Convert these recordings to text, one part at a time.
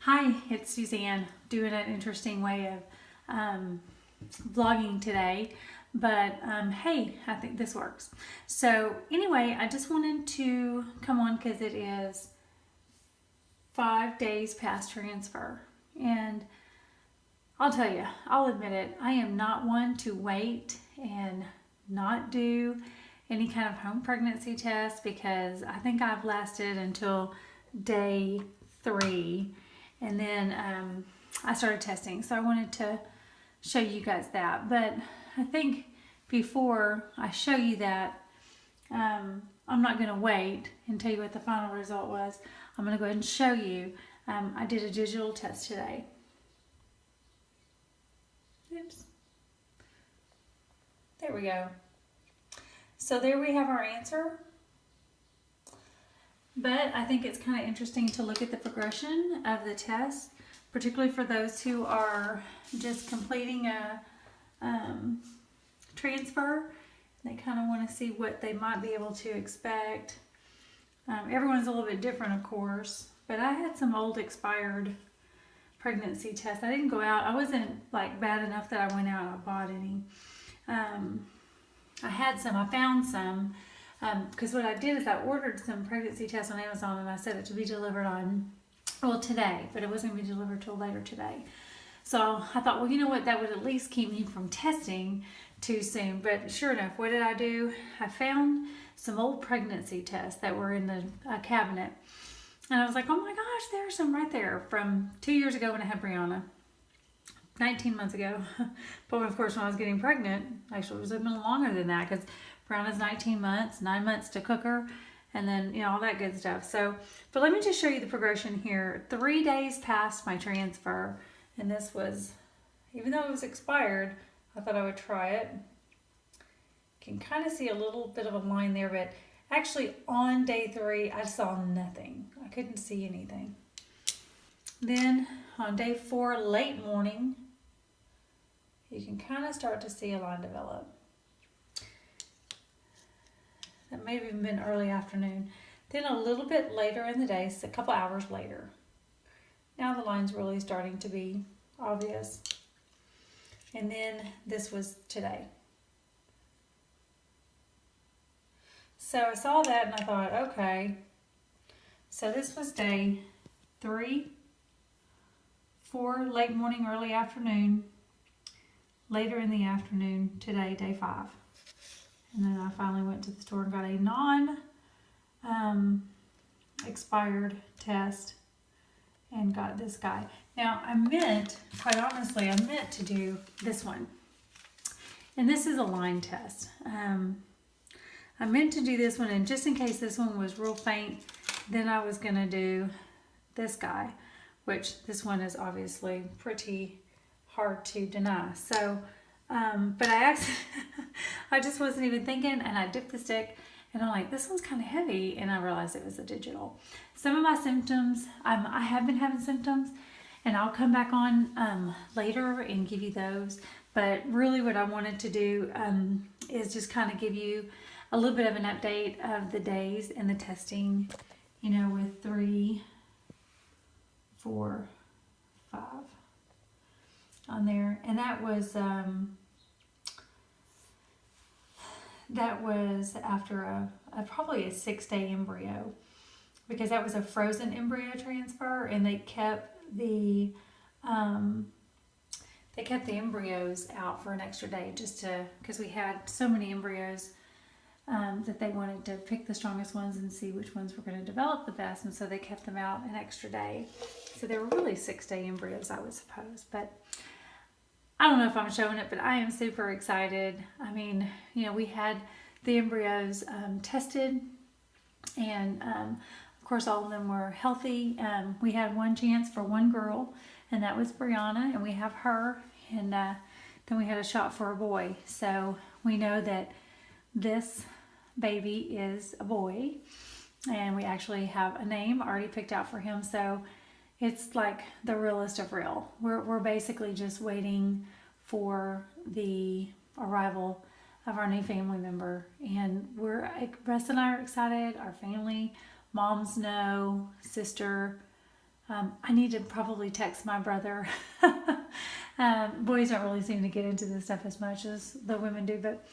Hi, it's Suzanne doing an interesting way of vlogging today, but hey, I think this works. So anyway, I just wanted to come on because it is 5 days past transfer, and I'll tell you, I'll admit it, I am not one to wait and not do any kind of home pregnancy test because I think I've lasted until day 3, and then I started testing. So I wanted to show you guys that. But I think before I show you that, I'm not going to wait and tell you what the final result was. I'm going to go ahead and show you. I did a digital test today. Oops. There we go. So there we have our answer. But I think it's kind of interesting to look at the progression of the test, particularly for those who are just completing a transfer. They kind of want to see what they might be able to expect. Everyone's a little bit different, of course, but I had some old expired pregnancy tests. I didn't go out. I wasn't like bad enough that I went out and I bought any. I had some. I found some. Because what I did is I ordered some pregnancy tests on Amazon and I said it to be delivered on, well, today, but it wasn't going to be delivered till later today. So I thought, well, you know what, that would at least keep me from testing too soon. But sure enough, what did I do? I found some old pregnancy tests that were in the cabinet. And I was like, oh my gosh, there's some right there from 2 years ago when I had Brianna. 19 months ago. But of course, when I was getting pregnant, actually it was even longer than that because Brianna's 19 months, 9 months to cook her, and then, you know, all that good stuff. So, but let me just show you the progression here. 3 days past my transfer, and this was, even though it was expired, I thought I would try it. You can kind of see a little bit of a line there, but actually on day 3, I saw nothing. I couldn't see anything. Then on day 4, late morning, you can kind of start to see a line develop. That may have even been early afternoon. Then a little bit later in the day, a couple hours later. Now the line's really starting to be obvious. And then this was today. So I saw that and I thought, okay. So this was day 3, 4, late morning, early afternoon. Later in the afternoon, today, day 5. And then I finally went to the store and got a non-expired test and got this guy. Now, quite honestly, I meant to do this one. And this is a line test. I meant to do this one, and just in case this one was real faint, then I was going to do this guy, which this one is obviously pretty hard to deny. So, but I just wasn't even thinking, and I dipped the stick, and I'm like, this one's kind of heavy, and I realized it was a digital. Some of my symptoms, I have been having symptoms, and I'll come back on later and give you those. But really, what I wanted to do is just kind of give you a little bit of an update of the days and the testing, you know, with 3, 4, 5 on there. And that was after probably a 6-day embryo, because that was a frozen embryo transfer, and they kept the embryos out for an extra day just because we had so many embryos that they wanted to pick the strongest ones and see which ones were going to develop the best, and so they kept them out an extra day. So they were really 6-day embryos, I would suppose, but I don't know if I'm showing it, but I am super excited. I mean, you know, we had the embryos tested, and of course all of them were healthy. We had one chance for one girl, and that was Brianna, and we have her, and then we had a shot for a boy. So we know that this baby is a boy, and we actually have a name already picked out for him. So it's like the realest of real. We're basically just waiting for the arrival of our new family member, and Russ and I are excited. Our family, moms know, sister, I need to probably text my brother. Boys don't really seem to get into this stuff as much as the women do, but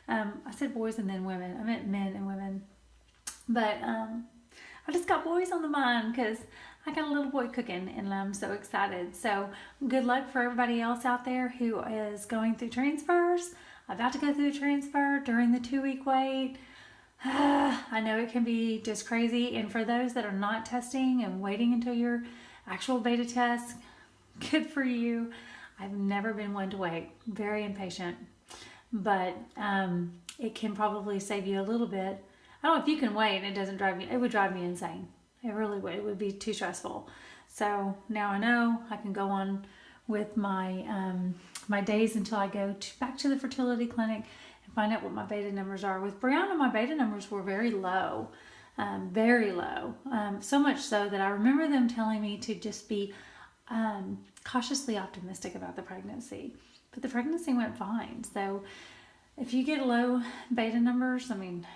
I said boys and then women. I meant men and women. But I just got boys on the mind because I got a little boy cooking and I'm so excited. So good luck for everybody else out there who is going through transfers, about to go through a transfer during the 2-week wait. I know it can be just crazy. And for those that are not testing and waiting until your actual beta test, good for you. I've never been one to wait. Very impatient. But it can probably save you a little bit. I don't know if you can wait and it doesn't drive me. It would drive me insane. It really would. It would be too stressful. So now I know I can go on with my my days until I go back to the fertility clinic and find out what my beta numbers are. With Brianna, my beta numbers were very low. Very low. So much so that I remember them telling me to just be cautiously optimistic about the pregnancy. But the pregnancy went fine. So if you get low beta numbers, I mean,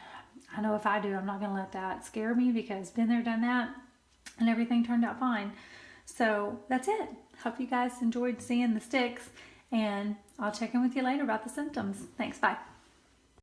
I know if I do, I'm not going to let that scare me because been there, done that, and everything turned out fine. So that's it. Hope you guys enjoyed seeing the sticks, and I'll check in with you later about the symptoms. Thanks. Bye.